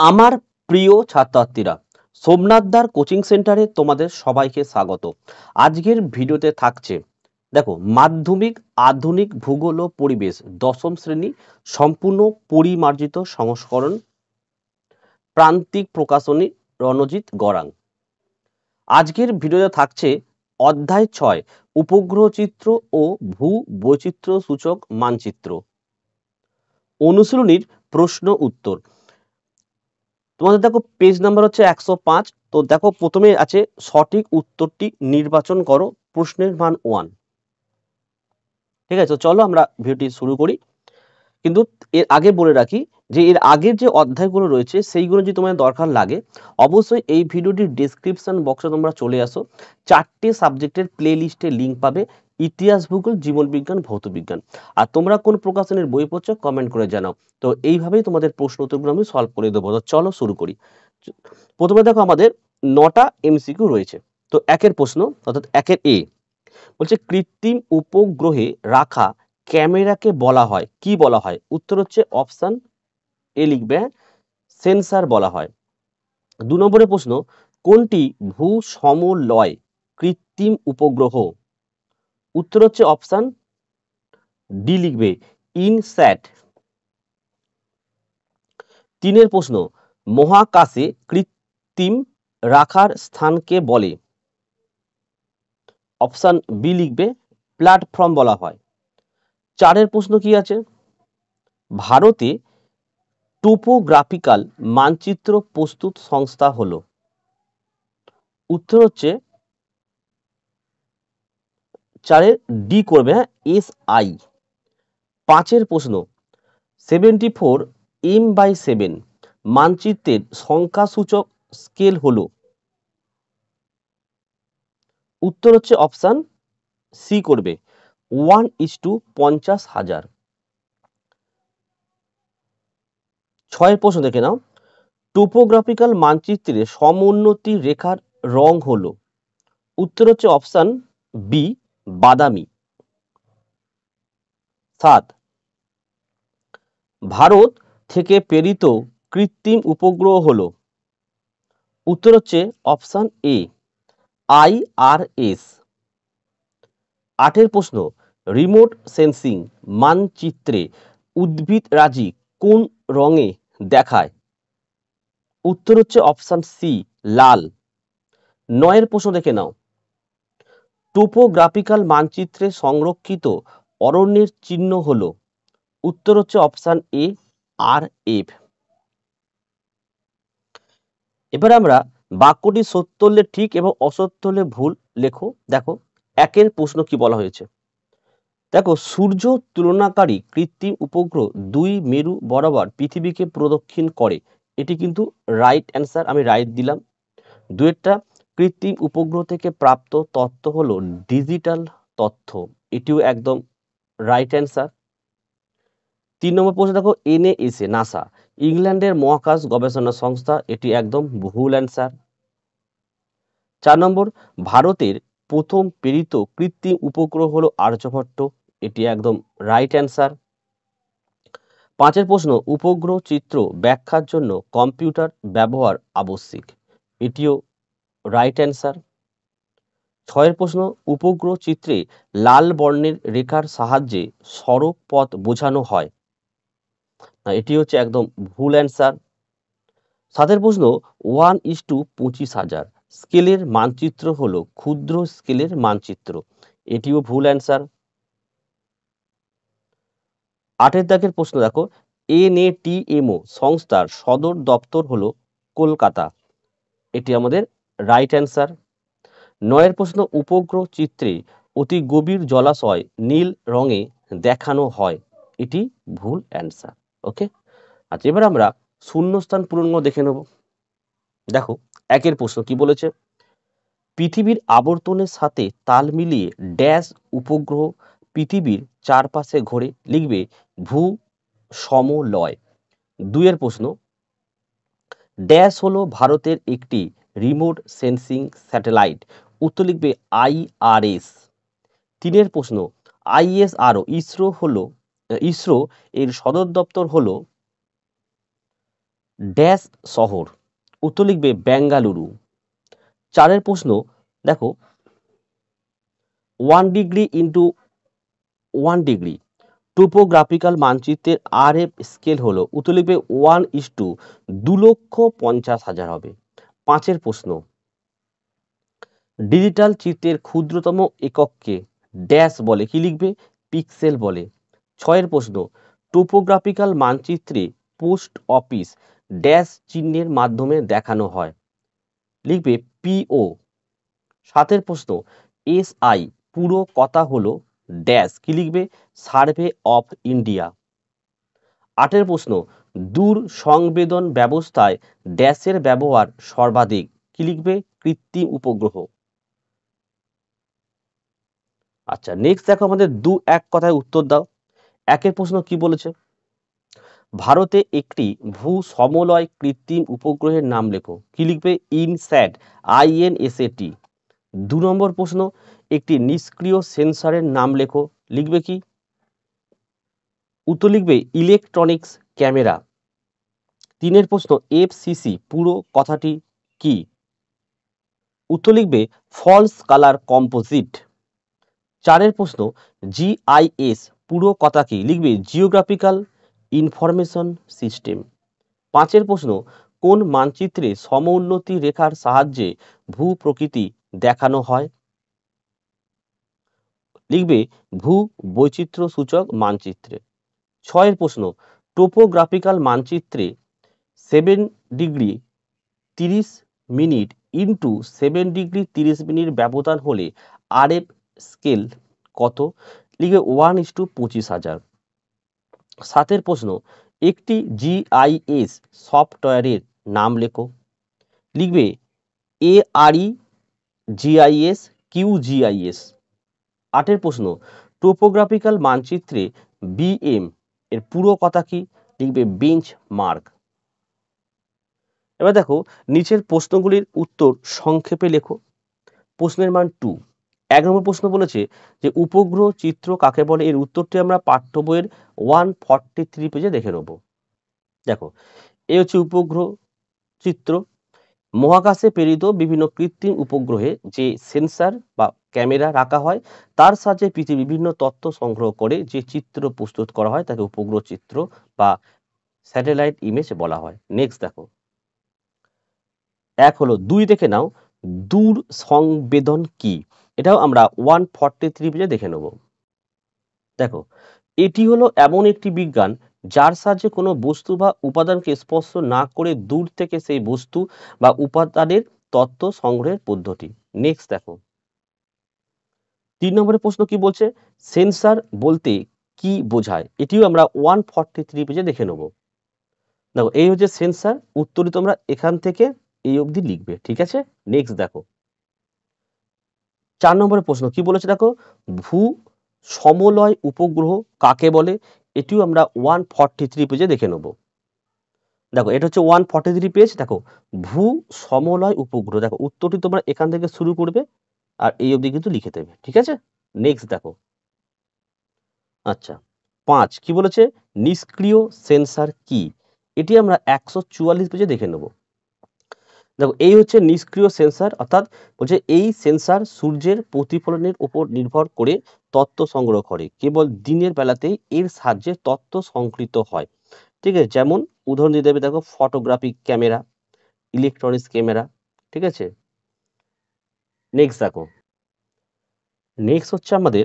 আমার প্রিয় ছাত্রছাত্রীরা, সোমনাথদার কোচিং সেন্টারে তোমাদের সবাইকে স্বাগত। আজকের ভিডিওতে থাকছে দেখো মাধ্যমিক আধুনিক ভূগোল ও পরিবেশ দশম শ্রেণী সম্পূর্ণ পরিমার্জিত সংস্করণ, প্রান্তিক প্রকাশনী রণজিৎ গড়াং। আজকের ভিডিওতে থাকছে অধ্যায় 6 উপগ্রহ চিত্র ও ভূ বৈচিত্র্য সূচক মানচিত্র, অনুশীলনীর প্রশ্ন উত্তর। তোমাদের দেখো পেজ নাম্বার হচ্ছে 105। তো দেখো প্রথমে আছে সঠিক উত্তরটি নির্বাচন করো, প্রশ্নের মান 1। ঠিক আছে, তো চলো আমরা ভিডিওটি শুরু করি। কিন্তু এর আগে বলে রাখি যে এর আগের যে অধ্যায়গুলো রয়েছে সেইগুলো যদি তোমার দরকার লাগে, অবশ্যই এই ভিডিওটির ডেসক্রিপশন বক্সে তোমরা চলে আসো। 4টে সাবজেক্টের প্লে লিস্টে লিঙ্ক পাবে, ইতিহাস, ভূগোল, জীবনবিজ্ঞান, ভৌতবিজ্ঞান। আর তোমরা কোন প্রকাশনের বই পড়ছো কমেন্ট করে জানাও। তো এইভাবেই তোমাদের প্রশ্ন উত্তরগুলো আমি সলভ করে দেবো। তো চলো শুরু করি। প্রথমে দেখো আমাদের 9টা এমসিকিউ রয়েছে। তো একের প্রশ্ন অর্থাৎ একের এ বলছে কৃত্রিম উপগ্রহে রাখা ক্যামেরাকে বলা হয় কি বলা হয়? উত্তর হচ্ছে অপশন এ লিখবে, সেন্সার বলা হয়। 2 নম্বরের প্রশ্ন, কোনটি ভূ সমলয় কৃত্রিম উপগ্রহ? উত্তর হচ্ছে অপশন ডি লিখবে, ইনস্যাট। 3 প্রশ্ন, মহাকাশে কৃত্রিম রাখার স্থানকে বলে? অপশন বি লিখবে, প্ল্যাটফর্ম বলা হয়। 4 প্রশ্ন কি আছে? ভারতে টোপোগ্রাফিক্যাল মানচিত্র প্রস্তুত সংস্থা হলো? উত্তর হচ্ছে 4 ডি করবে, SI। 5 প্রশ্ন, 74 M/7 মানচিত্রের সংখ্যাসূচক স্কেল হলো? উত্তর হচ্ছে অপশন সি করবে, 1:50,000। 6 প্রশ্ন দেখে নাও, টোপোগ্রাফিক্যাল মানচিত্রে সমোন্নতি রেখার রং হলো? উত্তর হচ্ছে অপশন বি, বাদামি। 7, ভারত থেকে প্রেরিত কৃত্রিম উপগ্রহ হলো? উত্তর হচ্ছে অপশন এ, IRS। 8 প্রশ্ন, রিমোট সেন্সিং মানচিত্রে উদ্ভিদ রাজি কোন রঙে দেখায়? উত্তর হচ্ছে অপশন সি, লাল। 9 প্রশ্ন দেখে নাও, টোপোগ্রাফিক্যাল মানচিত্রে সংরক্ষিত অরণ্যের চিহ্ন হলো? উত্তর হচ্ছে অপশন এ, RF। এবার আমরা বাক্যটি সত্য হলে ঠিক এবং অসত্য হলে ভুল লেখো। দেখো একের প্রশ্ন কি বলা হয়েছে, দেখো সূর্য তুলনাকারী কৃত্রিম উপগ্রহ 2 মেরু বরাবর পৃথিবীকে প্রদক্ষিণ করে। এটি কিন্তু রাইট অ্যান্সার, আমি রাইট দিলাম। 2টা কৃত্রিম উপগ্রহ থেকে প্রাপ্ত তথ্য হলো ডিজিটাল তথ্য, এটিও একদম রাইট অ্যান্সার। 3 নম্বর প্রশ্ন দেখো, NASA নাসা ইংল্যান্ডের মহাকাশ গবেষণা সংস্থা, এটি একদম ভুল অ্যান্সার। 4 নম্বর, ভারতের প্রথম প্রেরিত কৃত্রিম উপগ্রহ হলো আর্যভট্ট, এটি একদম রাইট অ্যান্সার। 5 প্রশ্ন, উপগ্রহ চিত্র ব্যাখ্যার জন্য কম্পিউটার ব্যবহার আবশ্যিক, এটিও রাইট অ্যান্সার। 6 প্রশ্ন, উপগ্রহ চিত্রে লাল বর্ণের রেখার সাহায্যে সড়ক পথ বোঝানো হয়, এটি হচ্ছে একদম ভুল অ্যান্সার। 7 প্রশ্ন, 1:25,000 স্কেলের মানচিত্র হলো ক্ষুদ্র স্কেলের মানচিত্র, এটিও ভুল অ্যান্সার। 8 দাগের প্রশ্ন দেখো, NATMO সংস্থার সদর দপ্তর হলো কলকাতা, এটি আমাদের রাইট অ্যান্সার। 9 প্রশ্ন, উপগ্রহ চিত্রে অতি গভীর জলাশয় নীল রঙে দেখানো হয়, এটি ভুল অ্যান্সার। ওকে, আচ্ছা এবার আমরা শূন্যস্থান পূরণ দেখে নেব। দেখো একের প্রশ্ন কি বলেছে, পৃথিবীর আবর্তনের সাথে তাল মিলিয়ে ড্যাশ উপগ্রহ পৃথিবীর চারপাশে ঘোরে, লিখবে ভূ সমলয়। 2 প্রশ্ন, ড্যাশ হলো ভারতের একটি রিমোট সেন্সিং স্যাটেলাইট, উত্তর লিখবে IRS। 3 প্রশ্ন, ISRO ইসরো এর সদর দপ্তর হলো ড্যাশ শহর, উত্তর লিখবে বেঙ্গালুরু। 4 প্রশ্ন দেখো 1 ডিগ্রি ইন্টু 1 ডিগ্রি টোপোগ্রাফিক্যাল মানচিত্রের RF স্কেল হলো, উত্তর লিখবে 1:2,50,000 হবে। 5 প্রশ্ন ডিজিটাল চিত্রের ক্ষুদ্রতম একককে ড্যাশ বলে, কি লিখবে পিক্সেল বলে। 6 প্রশ্ন টোপোগ্রাফিক্যাল মানচিত্রে পোস্ট অফিস ড্যাশ চিহ্নের মাধ্যমে দেখানো হয়, লিখবে PO। 7 প্রশ্ন SI পুরো কথা হলো ড্যাশ, কি লিখবে সার্ভে অফ ইন্ডিয়া। 8 প্রশ্ন দূর সংবেদন ব্যবস্থায় ড্যাশের ব্যবহার সর্বাধিক, কি লিখবে কৃত্রিম উপগ্রহ। আচ্ছা নেক্সট দেখো আমাদের 2-1 কথায় উত্তর দাও। 1 প্রশ্ন কি বলেছে, ভারতে একটি ভূ সমলয় কৃত্রিম উপগ্রহের নাম লেখো, কি লিখবে ইনস্যাট INSAT। 2 নম্বর প্রশ্ন একটি নিষ্ক্রিয় সেন্সরের নাম লেখো, লিখবে কি, উত্তর লিখবে ইলেকট্রনিক্স ক্যামেরা। 3 প্রশ্ন FCC পুরো কথাটি কি, উত্তর লিখবে ফলস কালার কম্পোজিট। 4 প্রশ্ন GIS পুরো কথা কি, লিখবে জিওগ্রাফিক্যাল ইনফরমেশন সিস্টেম। 5 প্রশ্ন কোন মানচিত্রে সমউন্নতি রেখার সাহায্যে ভূ প্রকৃতি দেখানো হয়, লিখবে ভূ বৈচিত্র্য সূচক মানচিত্রে। 6 প্রশ্ন টোপোগ্রাফিক্যাল মানচিত্রে 7 degree 30 minute into 7 degree 30 minute ব্যবধান হলে RF স্কেল কত, লিখবে 1:25,000। 7 প্রশ্ন একটি GIS সফটওয়্যারের নাম লেখো, লিখবে ARE GIS QGIS। 8 প্রশ্ন টোপোগ্রাফিক্যাল মানচিত্রে BM এর পুরো কথা কি, লিখবে বেঞ্চ মার্ক। এবার দেখো নিচের প্রশ্নগুলির উত্তর সংক্ষেপে লেখো। প্রশ্নের মান 2। 1 নম্বর প্রশ্ন বলেছে যে উপগ্রহ চিত্র কাকে বলে, এর উত্তরটি আমরা পাঠ্য বইয়ের 143 পেজে দেখে নেব। দেখো এই হচ্ছে উপগ্রহ চিত্র। মহাকাশে প্রেরিত বিভিন্ন কৃত্রিম উপগ্রহে যে সেন্সর বা ক্যামেরা রাখা হয় তার সাহায্যে পৃথিবীর বিভিন্ন তথ্য সংগ্রহ করে যে চিত্র প্রস্তুত করা হয় তাকে উপগ্রহ চিত্র বা স্যাটেলাইট ইমেজ বলা হয়। নেক্সট দেখো 1 হলো। 2 দেখে নাও দূর সংবেদন কি, এটাও আমরা 143 পেজে দেখে নেব। দেখো এটি হলো এমন একটি বিজ্ঞান যার সাহায্যে কোনো বস্তু বা উপাদানকে স্পর্শ না করে দূর থেকে সেই বস্তু বা উপাদানের তথ্য সংগ্রহের পদ্ধতি। নেক্সট দেখো 3 নম্বরের প্রশ্ন কি বলছে, সেন্সর বলতে কি বোঝায়, এটিও আমরা 143 পেজে দেখে নেব। দেখো এই হচ্ছে সেন্সর, উত্তরটি তোমরা এখান থেকে এই অবধি লিখবে, ঠিক আছে। নেক্সট দেখো 4 নম্বরের প্রশ্ন কি বলেছে, দেখো ভূ সমলয় উপগ্রহ কাকে বলে, এটিও আমরা 143 পেজে দেখে নেব। দেখো এটা হচ্ছে 143 পেজ। দেখো ভূ সমলয় উপগ্রহ, দেখো উত্তরটি তোমরা এখান থেকে শুরু করবে আর এই অবধি কিন্তু লিখে দেবে, ঠিক আছে। নেক্সট দেখো আচ্ছা 5 কি বলেছে, নিষ্ক্রিয় সেন্সর কি, এটি আমরা 144 পেজে দেখে নেব। দেখো এই হচ্ছে নিষ্ক্রিয় সেন্সর, অর্থাৎ বলছে এই সেন্সর সূর্যের প্রতিফলনের উপর নির্ভর করে তথ্য সংগ্রহ করে, কেবল দিনের বেলাতেই এর সাহায্যে তথ্য সংকলিত হয়, ঠিক আছে। যেমন উদাহরণ দিয়ে দেবে, দেখো ফটোগ্রাফিক ক্যামেরা, ইলেকট্রনিক্স ক্যামেরা, ঠিক আছে। নেক্সট দেখো নেক্সট হচ্ছে আমাদের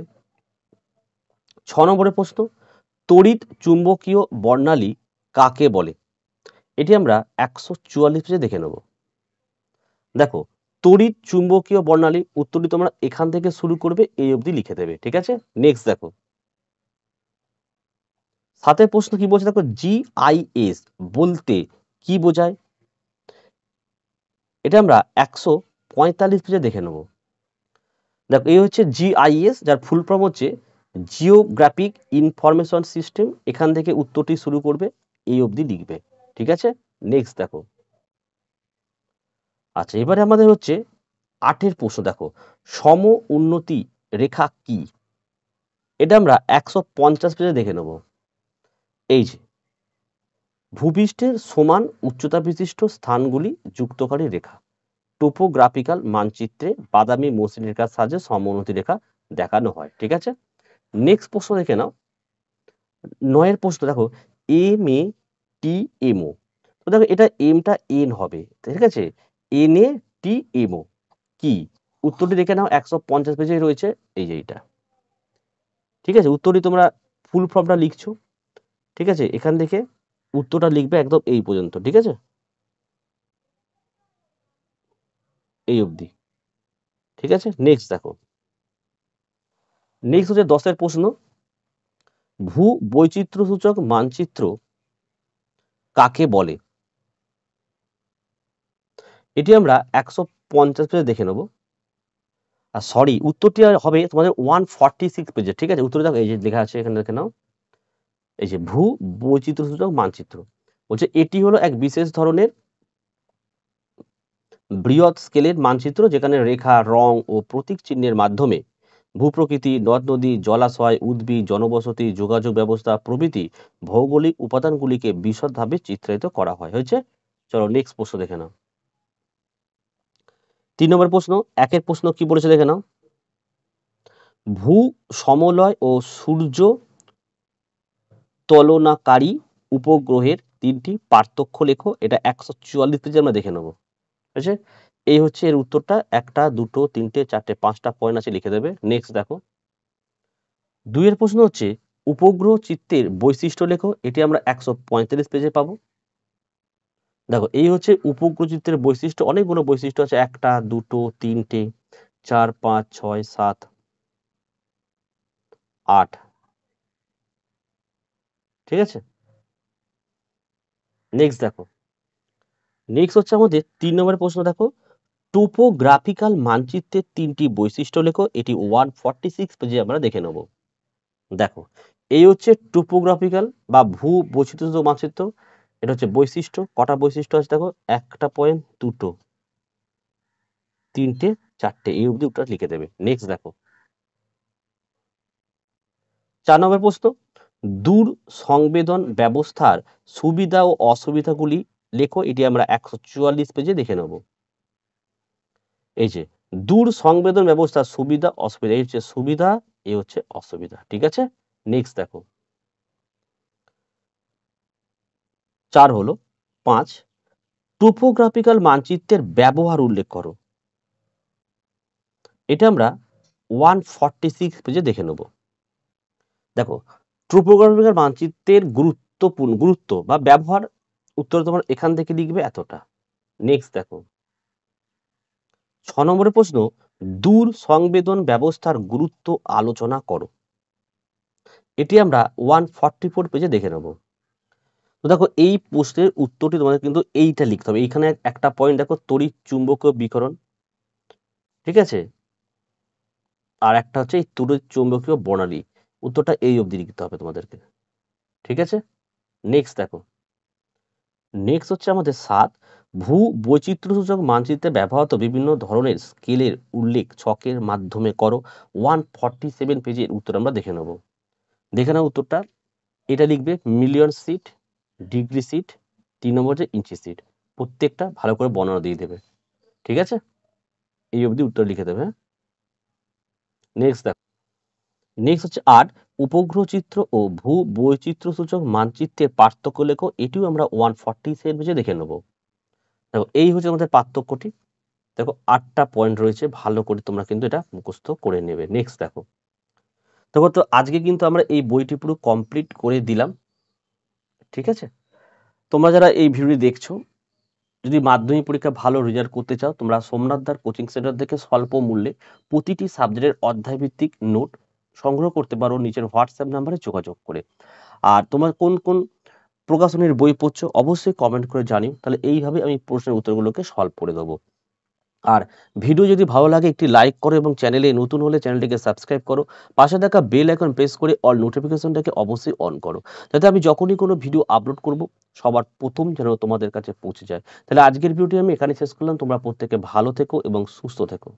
6 নম্বরের প্রশ্ন, তড়িৎ চুম্বকীয় বর্ণালী কাকে বলে, এটি আমরা 144 পেজে দেখে নেব। দেখো তড়িৎ চুম্বকীয় বর্ণালী, উত্তরটি তোমরা এখান থেকে শুরু করবে এই অবধি লিখে দেবে, ঠিক আছে। নেক্সট দেখো 7 প্রশ্ন কি বলছে, দেখো GIS বলতে কি বোঝায়, এটা আমরা 145 পেজে দেখে নেব। দেখো এই হচ্ছে GIS, যার ফুল ফর্ম হচ্ছে জিওগ্রাফিক ইনফরমেশন সিস্টেম, এখান থেকে উত্তরটি শুরু করবে এই অবধি লিখবে, ঠিক আছে। নেক্সট দেখো আচ্ছা এবারে আমাদের হচ্ছে 8 প্রশ্ন, দেখো সম উন্নতি রেখা কি, এটা আমরা 150 পেজে দেখে নেব। এই যে ভূপৃষ্ঠের সমান উচ্চতা বিশিষ্ট স্থানগুলি যুক্তকারী রেখা। টোপোগ্রাফিক্যাল মানচিত্রে বাদামি মসৃণ রেখার সাহায্যে সমোন্নতি রেখা দেখানো হয়। ঠিক আছে, নেক্সট প্রশ্ন দেখে নাও। 9 এর প্রশ্ন দেখো, M A T M O. তো দেখো এটা এমটা এন হবে, ঠিক আছে, N A T M O কি? উত্তরটি দেখে নাও, 150 পেজে রয়েছে এই যে এইটা। ঠিক আছে, উত্তরটি তোমরা ফুল ফর্মটা লিখছো। ঠিক আছে, এখান থেকে উত্তরটা লিখবে একদম এই পর্যন্ত। ঠিক আছে, এই অবধি। ঠিক আছে, নেক্সট দেখো। নেক্সট হচ্ছে 10 এর প্রশ্ন, ভূ বৈচিত্র্যসূচক মানচিত্র কাকে বলে? এটি আমরা 150 পেজে দেখে নেব। আর সরি, উত্তরটি হবে তোমাদের 146 পেজে। ঠিক আছে, উত্তরটা দেখো এই যে লেখা আছে এখানে, দেখে নাও। এই যে ভূ বৈচিত্র্যসূচক মানচিত্র বলছে এটি হলো এক বিশেষ ধরনের বৃহৎ স্কেলের মানচিত্র যেখানে রেখা, রং ও প্রতীক চিহ্নের মাধ্যমে ভূপ্রকৃতি, নদ নদী, জলাশয়, উদ্ভিদ, জনবসতি, যোগাযোগ ব্যবস্থা প্রভৃতি ভৌগোলিক উপাদানগুলিকে বিশদভাবে চিত্রায়িত করা হয়। হয়েছে, চলো নেক্সট প্রশ্ন দেখে নাও। 3 নম্বর প্রশ্ন, একের প্রশ্ন কি বলেছে দেখে নাও। ভূ সমলয় ও সূর্য তুলনাকারী উপগ্রহের 3টি পার্থক্য লেখো। এটা 144 পেজে আমরা দেখে নেব। ঠিক আছে, এই হচ্ছে এর উত্তরটা। 1টা 2টো 3টে 4টে 5টা পয়েন্ট আছে, লিখে দেবে। নেক্সট দেখো, 2 এর প্রশ্ন হচ্ছে উপগ্রহ চিত্রের বৈশিষ্ট্য লেখো। এটি আমরা 145 পেজে পাবো। দেখো এই হচ্ছে উপগ্রহ চিত্রের বৈশিষ্ট্য, অনেকগুলো বৈশিষ্ট্য আছে, 1টা 2টো 3টে 4 5 6 7 8। ঠিক আছে, নেক্সট দেখো। নেক্সট হচ্ছে আমাদের 3 নম্বরের প্রশ্ন দেখো, টোপোগ্রাফিক্যাল মানচিত্রের 3টি বৈশিষ্ট্য লেখো। এটি 146 পেজে আমরা দেখে নেব। দেখো এই হচ্ছে টোপোগ্রাফিক্যাল বা ভূ বৈচিত্র্য মানচিত্র। এটা হচ্ছে বৈশিষ্ট্য। কটা বৈশিষ্ট্য আছে দেখো, 1টা পয়েন্ট 2টো 3টে 4টে, এই অবধি উত্তর লিখে দেবে। নেক্সট দেখো, 4 নম্বর প্রশ্ন, দূর সংবেদন ব্যবস্থার সুবিধা ও অসুবিধাগুলি লেখো। এটি আমরা 144 পেজে দেখে নেব। এই যে দূর সংবেদন ব্যবস্থার সুবিধা অসুবিধা, এই হচ্ছে সুবিধা, এই হচ্ছে অসুবিধা। ঠিক আছে, নেক্সট দেখো। 4 হলো 5, টোপোগ্রাফিক্যাল মানচিত্রের ব্যবহার উল্লেখ করো। এটা আমরা 146 পেজে দেখে নেব। দেখো টোপোগ্রাফিক্যাল মানচিত্রের গুরুত্ব বা ব্যবহার, উত্তর তোমার এখান থেকে লিখবে এতটা। নেক্সট দেখো, 6 নম্বরের প্রশ্ন, দূর সংবেদন ব্যবস্থার গুরুত্ব আলোচনা করো। এটি আমরা 144 পেজে দেখে নেব। তো দেখো এই প্রশ্নের উত্তরটি তোমাদের কিন্তু এইটা লিখতে হবে। এইখানে একটা পয়েন্ট দেখো, তড়িৎ চুম্বকীয় বিকিরণ। ঠিক আছে, আর একটা হচ্ছে এই তড়িৎ চুম্বকীয় বর্ণালী। উত্তরটা এই অবধি লিখতে হবে তোমাদেরকে। ঠিক আছে, নেক্সট দেখো। নেক্সট হচ্ছে আমাদের 7, ভূ বৈচিত্র্যসূচক মানচিত্রে ব্যবহৃত বিভিন্ন ধরনের স্কেলের উল্লেখ ছকের মাধ্যমে করো। 147 পেজের উত্তর আমরা দেখে নেব। দেখে নাও উত্তরটা। এটা লিখবে মিলিয়ন সিট, ডিগ্রি সিট, 3 নম্বর যে ইঞ্চি সিট, প্রত্যেকটা ভালো করে বর্ণনা দিয়ে দেবে। ঠিক আছে, এই অবধি উত্তর লিখে দেবে। নেক্সট দেখো, নেক্সট হচ্ছে 8, উপগ্রহ চিত্র ও ভূ বৈচিত্র্যসূচক মানচিত্রের পার্থক্য লেখো। এটিও আমরা 147 পেজে দেখে নেব। দেখো এই হচ্ছে আমাদের পার্থক্যটি। দেখো 8টা পয়েন্ট রয়েছে, ভালো করে তোমরা কিন্তু এটা মুখস্থ করে নেবে। নেক্সট দেখো। দেখো তো আজকে কিন্তু আমরা এই বইটি পুরো কমপ্লিট করে দিলাম। ঠিক আছে, তোমরা যারা এই ভিডিওটি দেখছো, যদি মাধ্যমিক পরীক্ষা ভালো রেজাল্ট করতে চাও, তোমরা সোমনাথদার কোচিং সেন্টার থেকে স্বল্প মূল্যে প্রতিটি সাবজেক্টের অধ্যায়ভিত্তিক নোট সংগ্রহ করতে পারো নিচের হোয়াটসঅ্যাপ নাম্বারে যোগাযোগ করে। আর তোমার কোন কোন প্রকাশনীর বই পড়ছো অবশ্যই কমেন্ট করে জানিও, তাহলে এইভাবে আমি প্রশ্নের উত্তরগুলোকে সলভ করে দেবো। আর ভিডিও যদি ভালো লাগে একটি লাইক করো এবং চ্যানেলে নতুন হলে চ্যানেলটিকে সাবস্ক্রাইব করো। পাশে থাকা বেল আইকন প্রেস করে অল নোটিফিকেশনটাকে অবশ্যই অন করো, যাতে আমি যখনই কোনো ভিডিও আপলোড করব সবার প্রথম যেন তোমাদের কাছে পৌঁছে যায়। তাহলে আজকের ভিডিওটি আমি এখানে শেষ করলাম। তোমরা প্রত্যেকে ভালো থেকো এবং সুস্থ থেকো।